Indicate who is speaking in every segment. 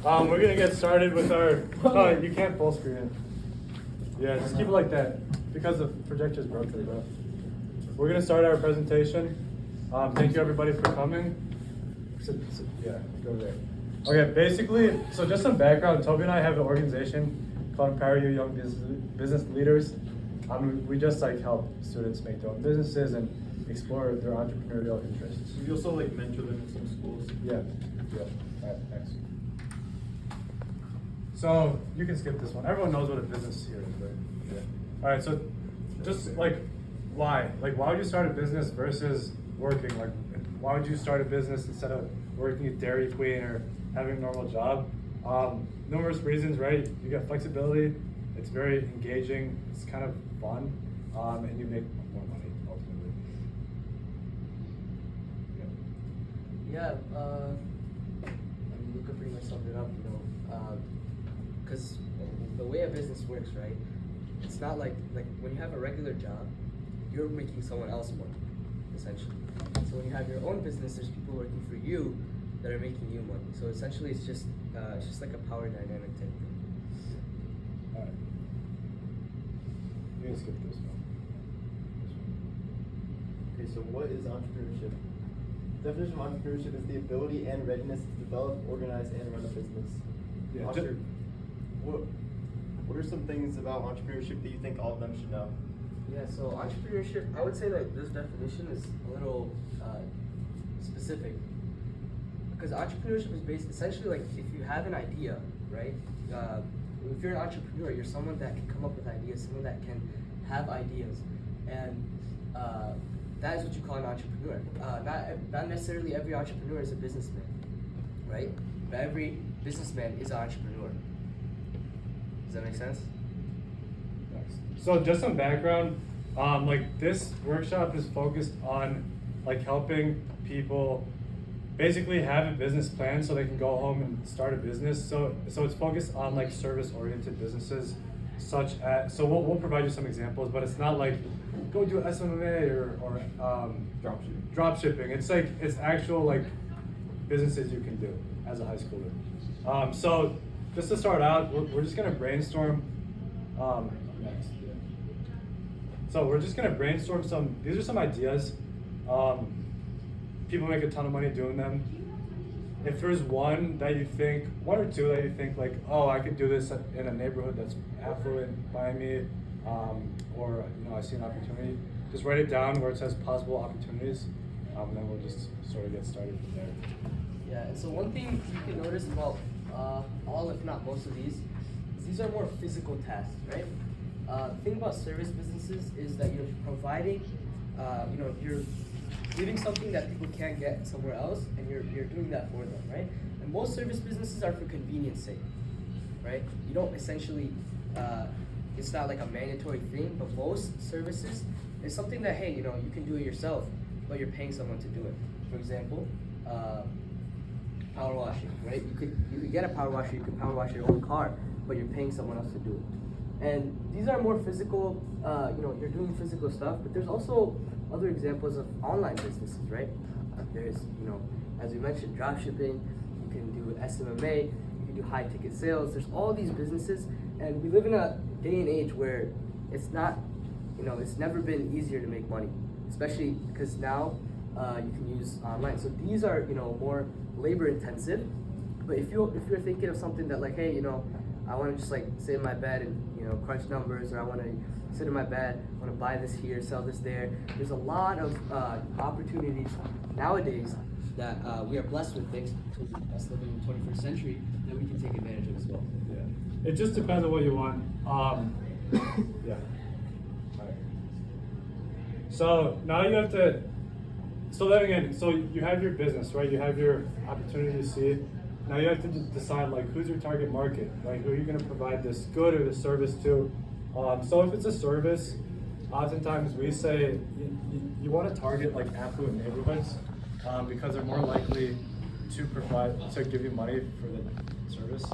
Speaker 1: We're gonna get started with our. Oh, you can't full screen it. Yeah, just keep it like that because the projector's broken, bro. We're gonna start our presentation. Thank you everybody for coming. Yeah, go there. Okay, basically, so just some background. Toby and I have an organization called EmpowerU Young Business Leaders. We just like help students make their own businesses and explore their entrepreneurial interests.
Speaker 2: We also like mentor them in some schools.
Speaker 1: Yeah. All right, thanks. So you can skip this one. Everyone knows what a business here is, right? Yeah. All right, so just like why? Like why would you start a business versus working? Like why would you start a business instead of working at Dairy Queen or having a normal job? Numerous reasons, right? You get flexibility. It's very engaging. It's kind of fun, and you make more money ultimately.
Speaker 3: Yeah, I mean, Luca pretty much summed it up, you know, because the way a business works, right? It's not like when you have a regular job, you're making someone else money, essentially. So when you have your own business, there's people working for you that are making you money. So essentially, it's just like a power dynamic type thing.
Speaker 1: All right. You can skip this one.
Speaker 4: Okay, so what is entrepreneurship? The definition of entrepreneurship is the ability and readiness to develop, organize, and run a business.
Speaker 1: Yeah,
Speaker 4: Oscar, what are some things about entrepreneurship that you think all of them should know?
Speaker 3: Yeah, so entrepreneurship, I would say that this definition is a little specific. Because entrepreneurship is based essentially like if you have an idea, right? If you're an entrepreneur, you're someone that can come up with ideas, someone that can have ideas. And that is what you call an entrepreneur. Not necessarily every entrepreneur is a businessman, right? But every businessman is an entrepreneur. Does that make sense?
Speaker 1: Nice. So just some background, like this workshop is focused on like helping people basically have a business plan so they can go home and start a business. So it's focused on like service-oriented businesses, such as. So we'll provide you some examples, but it's not like go do SMMA or drop shipping. It's like it's actual like businesses you can do as a high schooler. So just to start out, we're just gonna brainstorm. Next. Yeah. So we're just gonna brainstorm some. These are some ideas. People make a ton of money doing them. If there's one or two that you think like, oh, I could do this in a neighborhood that's affluent by me, or you know, I see an opportunity, just write it down where it says possible opportunities, and then we'll just sort of get started from there.
Speaker 3: Yeah, and so one thing you can notice about all, if not most of these, is these are more physical tasks, right? The thing about service businesses is that you're providing, you're giving something that people can't get somewhere else, and you're doing that for them, right? And most service businesses are for convenience sake, right? You don't essentially, it's not like a mandatory thing, but most services is something that, hey, you know, you can do it yourself, but you're paying someone to do it. For example, power washing, right? You could get a power washer, you could power wash your own car, but you're paying someone else to do it. And these are more physical, you're doing physical stuff, but there's also other examples of online businesses, right? There's, as we mentioned, drop shipping, you can do SMMA, you can do high ticket sales. There's all these businesses, and we live in a day and age where it's not, it's never been easier to make money, especially because now you can use online. So these are, more labor intensive, but if you're thinking of something that like, hey, I want to just like sit in my bed and crunch numbers, or I want to sit in my bed, I want to buy this here, sell this there. There's a lot of opportunities nowadays that we are blessed with, thanks to us living in the 21st century, that we can take advantage of as well.
Speaker 1: Yeah, it just depends on what you want. Yeah. All right. So now you have to. So then again, so you have your business, right? You have your opportunity to see. Now you have to decide like who's your target market, like who are you going to provide this good or this service to. So if it's a service, oftentimes we say you want to target like affluent neighborhoods because they're more likely to give you money for the service.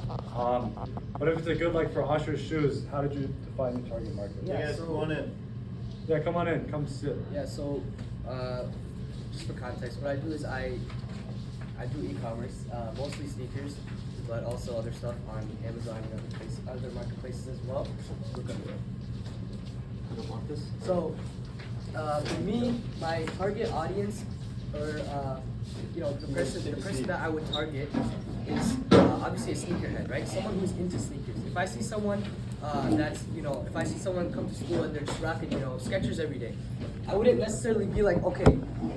Speaker 1: But if it's a good like for Osher's shoes, how did you define your target market?
Speaker 4: Yeah, so come on in.
Speaker 1: Yeah, come on in, come sit.
Speaker 3: Yeah, so just for context, what I do is I do e-commerce, mostly sneakers, but also other stuff on Amazon and other marketplaces as well. Look up there. I don't want this. So, for me, my target audience, or the person that I would target is obviously a sneakerhead, right? Someone who's into sneakers. If I see someone if I see someone come to school and they're just rocking, Skechers every day, I wouldn't necessarily be like, okay,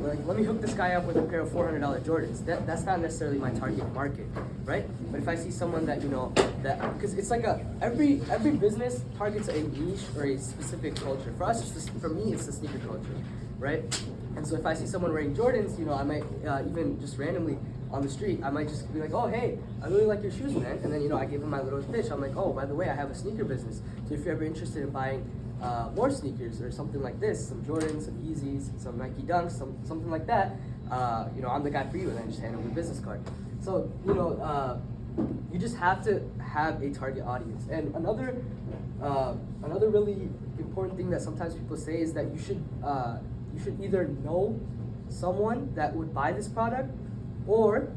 Speaker 3: let me hook this guy up with a pair of $400 Jordans. That's not necessarily my target market, right? But if I see someone that because it's like every business targets a niche or a specific culture. For us, for me, it's the sneaker culture, right? And so if I see someone wearing Jordans, I might even just randomly on the street, I might just be like, oh, hey, I really like your shoes, man. And then, I give him my little pitch. I'm like, oh, by the way, I have a sneaker business. So if you're ever interested in buying more sneakers or something like this, some Jordans, some Yeezys, some Nike Dunks, something like that, I'm the guy for you. And then just hand him a business card. So, you just have to have a target audience. And another really important thing that sometimes people say is that you should either know someone that would buy this product, or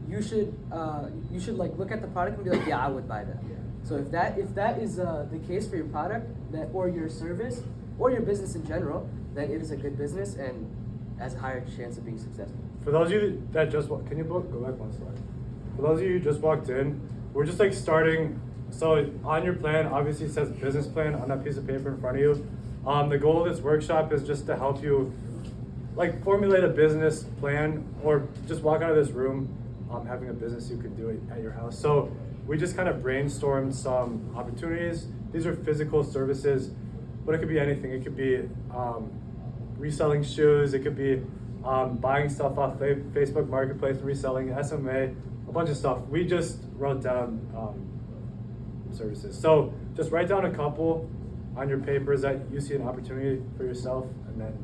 Speaker 3: you should look at the product and be like, yeah, I would buy that. So if that is the case for your product or your service or your business in general, then it is a good business and has a higher chance of being successful.
Speaker 1: For those of you that can you go back one slide? For those of you who just walked in, we're just starting. So on your plan, obviously it says business plan on that piece of paper in front of you. The goal of this workshop is just to help you formulate a business plan, or just walk out of this room having a business you could do it at your house. So we just kind of brainstormed some opportunities. These are physical services, but it could be anything. It could be reselling shoes. It could be buying stuff off Facebook Marketplace, reselling SMA, a bunch of stuff. We just wrote down services. So just write down a couple on your papers that you see an opportunity for yourself, and then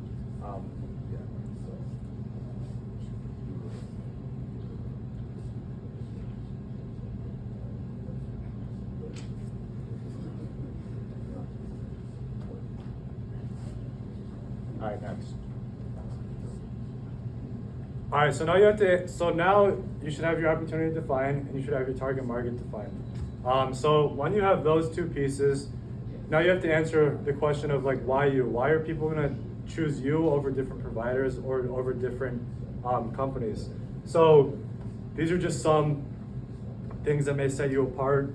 Speaker 1: All right, next. All right, so now you should have your opportunity defined, and you should have your target market defined. So when you have those two pieces, now you have to answer the question of why you? Why are people gonna choose you over different providers or over different companies? So these are just some things that may set you apart.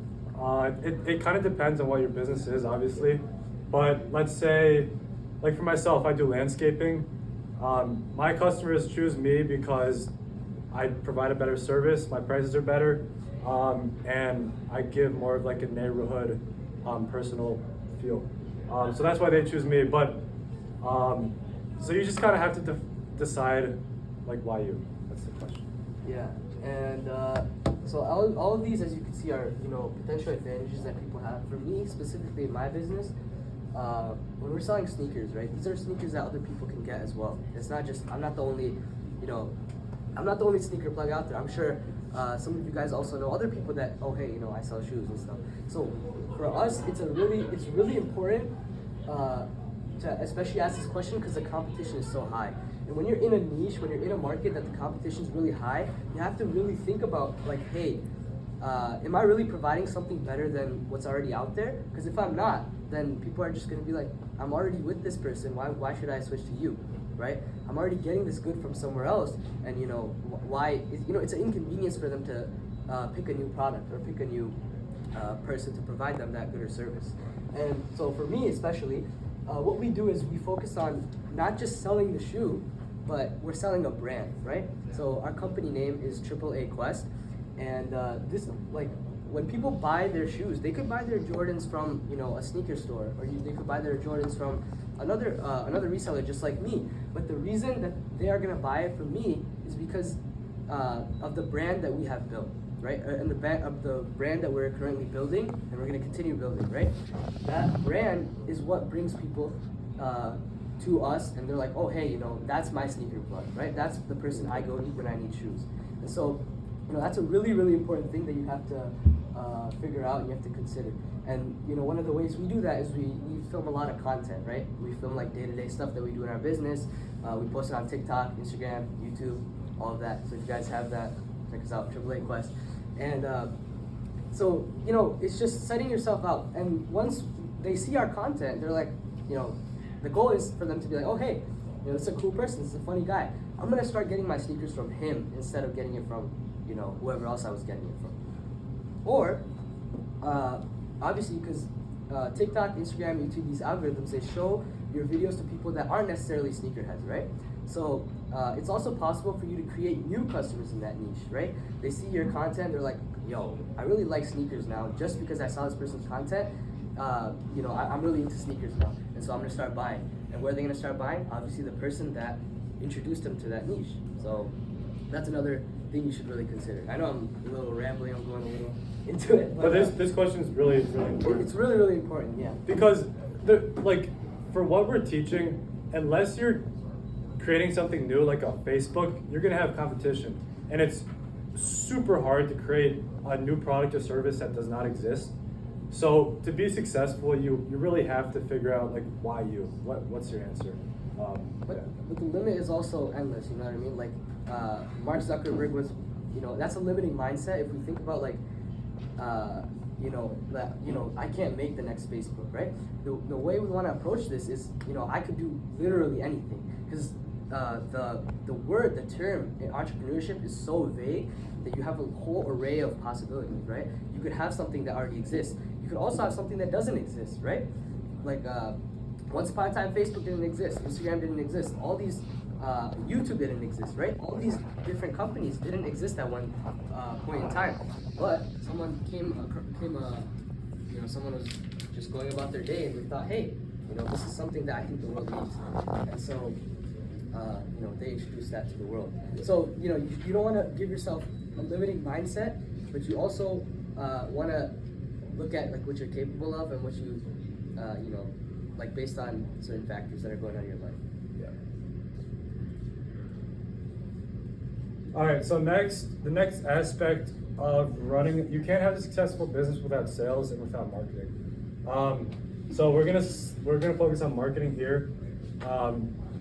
Speaker 1: It kind of depends on what your business is, obviously, but let's say, for myself, I do landscaping. My customers choose me because I provide a better service, my prices are better, and I give more of a neighborhood personal feel. So that's why they choose me. But so you just kind of have to decide why you. That's the question.
Speaker 3: Yeah, and so all of these, as you can see, are potential advantages that people have. For me specifically in my business, when we're selling sneakers, right? These are sneakers that other people can get as well. It's not just I'm not the only sneaker plug out there. I'm sure some of you guys also know other people that I sell shoes and stuff. So for us, it's really important to especially ask this question because the competition is so high. And when you're in a niche, when you're in a market that the competition is really high, you have to really think about hey, am I really providing something better than what's already out there? Because if I'm not, then people are just going to be like, I'm already with this person. Why should I switch to you, right? I'm already getting this good from somewhere else, and why? It's an inconvenience for them to pick a new product or pick a new person to provide them that good or service. And so for me especially, what we do is we focus on not just selling the shoe, but we're selling a brand, right? So our company name is AAA Quest, and this when people buy their shoes, they could buy their Jordans from a sneaker store, or they could buy their Jordans from another reseller just like me. But the reason that they are gonna buy it from me is because of the brand that we have built, right? And the brand that we're currently building, and we're gonna continue building, right? That brand is what brings people to us, and they're like, oh hey, that's my sneaker plug, right? That's the person I go to when I need shoes. And so that's a really, really important thing that you have to figure out and you have to consider. And one of the ways we do that is we film a lot of content, right? We film day-to-day stuff that we do in our business. We post it on TikTok, Instagram, YouTube, all of that. So if you guys have that, check us out, AAA Quest. And So, you know, it's just setting yourself out. And once they see our content, they're like, you know, the goal is for them to be like, oh, hey, you know, it's a cool person, it's a funny guy. I'm gonna start getting my sneakers from him instead of getting it from, you know, whoever else I was getting it from. Or, obviously, because TikTok, Instagram, YouTube, these algorithms, they show your videos to people that aren't necessarily sneakerheads, right? So it's also possible for you to create new customers in that niche, right? They see your content, they're like, yo, I really like sneakers now just because I saw this person's content. You know, I'm really into sneakers now, and so I'm gonna start buying. And where are they gonna start buying? Obviously, the person that introduced them to that niche. So that's another thing you should really consider. I know I'm a little rambling, I'm going a little into it.
Speaker 1: But this question is really, really important.
Speaker 3: It's really, really important, yeah.
Speaker 1: Because for what we're teaching, unless you're creating something new like on Facebook, you're gonna have competition. And it's super hard to create a new product or service that does not exist. So to be successful, you really have to figure out like why you. What's your answer?
Speaker 3: But the limit is also endless, you know what I mean? Like Mark Zuckerberg was, you know, that's a limiting mindset. If we think about like, you know, that, you know, I can't make the next Facebook, right? The way we want to approach this is, you know, I could do literally anything, because the term in entrepreneurship is so vague that you have a whole array of possibilities, right? You could have something that already exists. You could also have something that doesn't exist, right? Like once upon a time, Facebook didn't exist, Instagram didn't exist, all these YouTube didn't exist, right? All these different companies didn't exist at one point in time, but someone you know, someone was just going about their day and they thought, hey, you know, this is something that I think the world needs, and so you know, they introduced that to the world. So, you know, you don't want to give yourself a limiting mindset, but you also want to look at like what you're capable of and what you, you know, like based on certain factors that are going on in your life.
Speaker 1: Yeah. All right. So the next aspect of running, you can't have a successful business without sales and without marketing. So we're gonna focus on marketing here.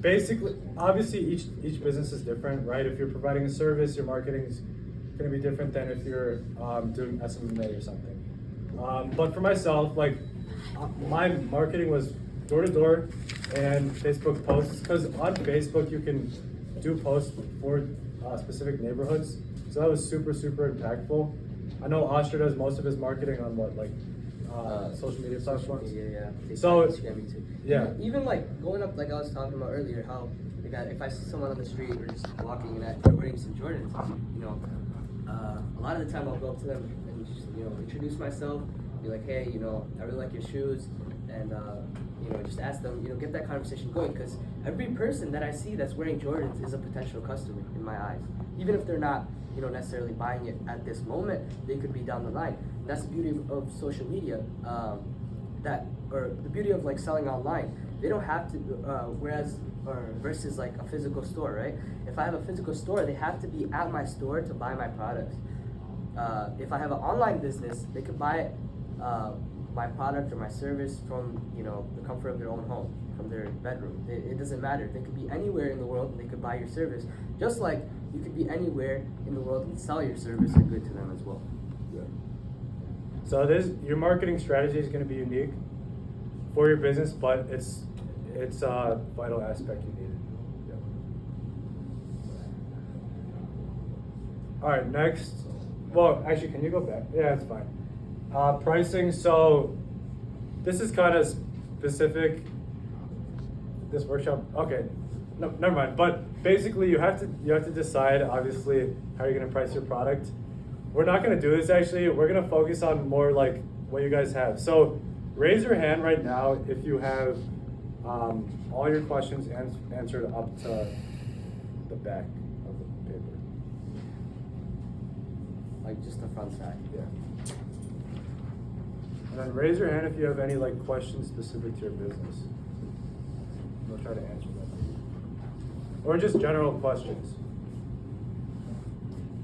Speaker 1: Basically, obviously, each business is different, right? If you're providing a service, your marketing is going to be different than if you're doing SMA or something. But for myself, like my marketing was door to door and Facebook posts, because on Facebook you can do posts for specific neighborhoods. So that was super impactful. I know Oscar does most of his marketing on what, like social media platforms.
Speaker 3: Yeah.
Speaker 1: So
Speaker 3: Instagram, YouTube.
Speaker 1: yeah.
Speaker 3: Even like going up, like I was talking about earlier, how like if I see someone on the street or just walking and they're wearing some Jordans, you know, a lot of the time I'll go up to them and just, you know, introduce myself, be like, hey, you know, I really like your shoes, and you know, just ask them, you know, get that conversation going, because every person that I see that's wearing Jordans is a potential customer in my eyes, even if they're not, you know, necessarily buying it at this moment. They could be down the line. That's the beauty of social media, or the beauty of like selling online. They don't have to, versus like a physical store, right? If I have a physical store, they have to be at my store to buy my products. If I have an online business, they could buy my product or my service from, you know, the comfort of their own home, from their bedroom. It doesn't matter. They could be anywhere in the world and they could buy your service, just like you could be anywhere in the world and sell your service or good to them as well.
Speaker 1: Yeah. So your marketing strategy is going to be unique for your business, but it's a vital aspect you need. Yeah. All right, next. Well, actually, can you go back? Yeah, it's fine. Pricing. So this is kind of specific. This workshop. Okay, no, never mind. But basically, you have to decide, obviously, how you're going to price your product. We're not going to do this actually. We're going to focus on more like what you guys have. So raise your hand right now if you have all your questions answered up to the back of the paper.
Speaker 3: Like just the front side.
Speaker 1: Yeah. And then raise your hand if you have any like questions specific to your business. We'll try to answer them. Or just general questions.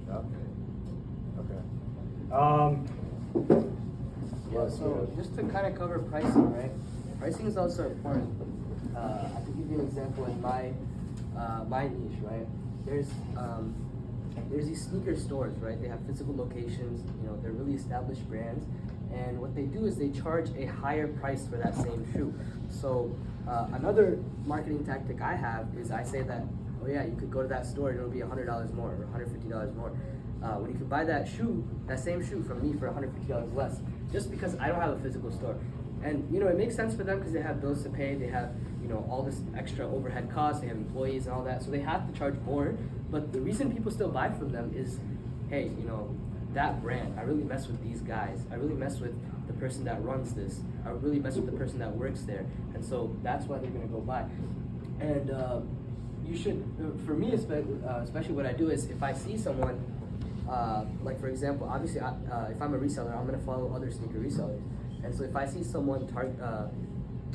Speaker 1: Yeah. Okay.
Speaker 3: Yeah, so just to kind of cover pricing, right? Pricing is also important. I can give you an example in my niche, right? There's there's these sneaker stores, right? They have physical locations, you know, they're really established brands. And what they do is they charge a higher price for that same shoe. So another marketing tactic I have is I say that, oh yeah, you could go to that store and it'll be $100 more or $150 more. When you can buy that shoe, that same shoe from me for $150 less, just because I don't have a physical store. And you know, it makes sense for them because they have bills to pay, they have, you know, all this extra overhead costs, they have employees and all that, so they have to charge more. But the reason people still buy from them is, hey, you know, that brand, I really mess with these guys, I really mess with the person that runs this, I really mess with the person that works there, and so that's why they're gonna go buy. And you should, for me especially what I do is if I see someone, like for example, obviously if I'm a reseller, I'm gonna follow other sneaker resellers. And so if I see someone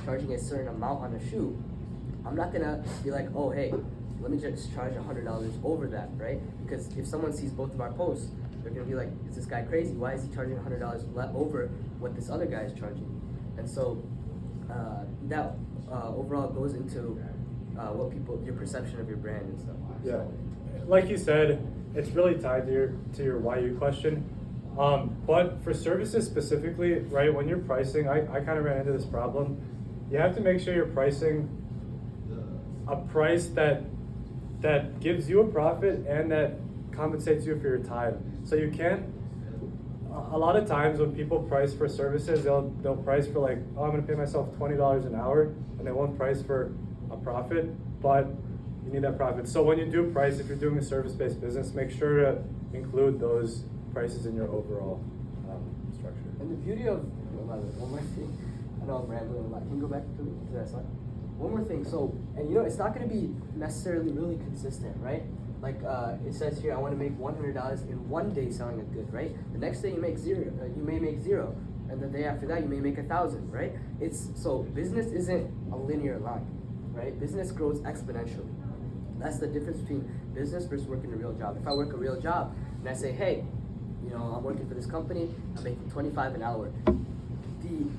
Speaker 3: charging a certain amount on a shoe, I'm not gonna be like, oh hey, let me just charge $100 over that, right? Because if someone sees both of our posts, they're gonna be like, is this guy crazy? Why is he charging $100 over what this other guy is charging? And so that overall goes into your perception of your brand and stuff.
Speaker 1: Yeah, like you said, it's really tied to your why you question. But for services specifically, right, when you're pricing, I kind of ran into this problem. You have to make sure you're pricing a price that gives you a profit and that compensates you for your time. So you can't, a lot of times when people price for services, they'll price for like, oh, I'm gonna pay myself $20 an hour, and they won't price for a profit, but you need that profit. So when you do price, if you're doing a service-based business, make sure to include those prices in your overall structure.
Speaker 3: And the beauty of, one more thing, I know I'm rambling a lot. Can you go back to that slide? One more thing, so, and you know, it's not gonna be necessarily really consistent, right? Like it says here, I wanna make $100 in one day selling a good, right? The next day you make zero, you may make zero. And the day after that, you may make 1,000, right? So business isn't a linear line, right? Business grows exponentially. That's the difference between business versus working a real job. If I work a real job and I say, hey, you know, I'm working for this company, I'm making $25 an hour.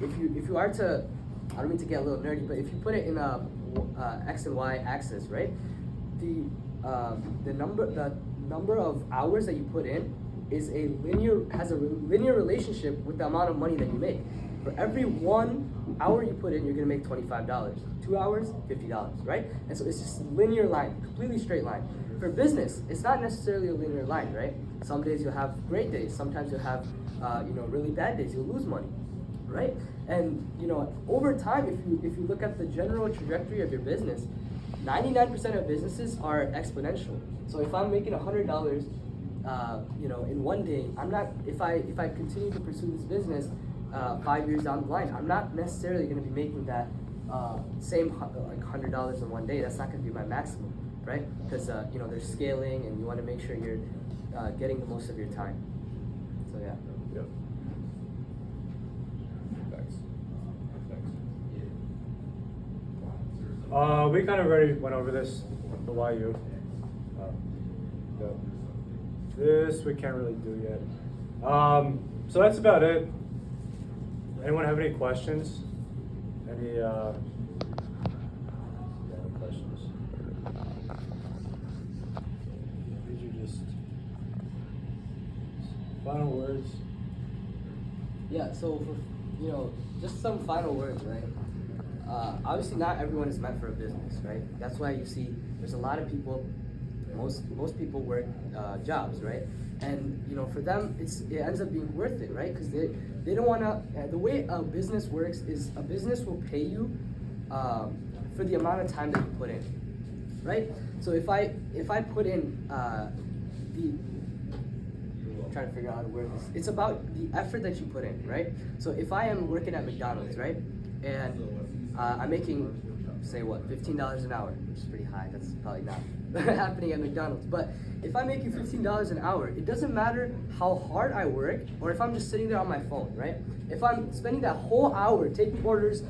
Speaker 3: If you are to, I don't mean to get a little nerdy, but if you put it in a X and Y axis, right? The number of hours that you put in has a linear relationship with the amount of money that you make. For every 1 hour you put in, you're gonna make $25. 2 hours, $50, right? And so it's just a linear line, completely straight line. For business, it's not necessarily a linear line, right? Some days you'll have great days, sometimes you'll have really bad days, you'll lose money, right? And you know, over time, if you look at the general trajectory of your business, 99% of businesses are exponential. So if I'm making $100, in one day, I'm not. If I continue to pursue this business 5 years down the line, I'm not necessarily going to be making that same $100 in one day. That's not going to be my maximum, right? Because there's scaling, and you want to make sure you're getting the most of your time. So yeah.
Speaker 1: Yep. Thanks. We kind of already went over this, the why you. This we can't really do yet. So that's about it. Anyone have any questions? Any questions? These are just final words.
Speaker 3: Yeah, so for, just some final words, right? Obviously not everyone is meant for a business, right? That's why you see there's a lot of people, most people work jobs, right? And for them, it ends up being worth it, right? Because they don't want to. The way a business works is a business will pay you for the amount of time that you put in, right? So if I put in I'm trying to figure out how to word this. It's about the effort that you put in, right? So if I am working at McDonald's, right, and I'm making, say what, $15 an hour, which is pretty high. That's probably not happening at McDonald's. But if I make you $15 an hour, it doesn't matter how hard I work or if I'm just sitting there on my phone, right? If I'm spending that whole hour taking orders,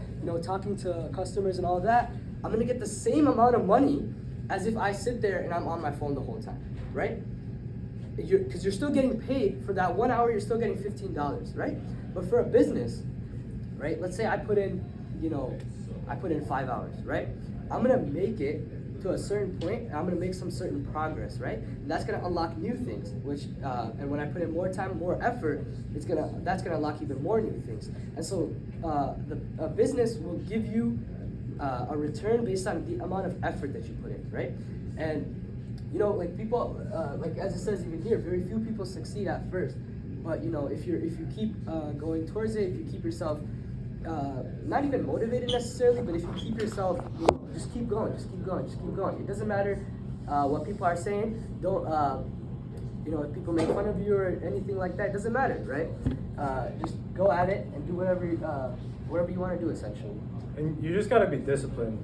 Speaker 3: talking to customers and all that, I'm gonna get the same amount of money as if I sit there and I'm on my phone the whole time, right? Because you're still getting paid for that 1 hour, you're still getting $15, right? But for a business, right? Let's say I put in, I put in 5 hours, right? I'm gonna make it to a certain point, and I'm gonna make some certain progress, right? And that's gonna unlock new things, which, and when I put in more time, more effort, that's gonna unlock even more new things. And so, a business will give you a return based on the amount of effort that you put in, right? And you know, like people, like as it says even here, very few people succeed at first. But you know, if you keep going towards it, if you keep yourself not even motivated necessarily, but if you keep yourself, you know, just keep going, just keep going, just keep going. It doesn't matter what people are saying. Don't you know, if people make fun of you or anything like that, it doesn't matter, right? Just go at it and do whatever you want to do, essentially.
Speaker 1: And you just gotta be disciplined.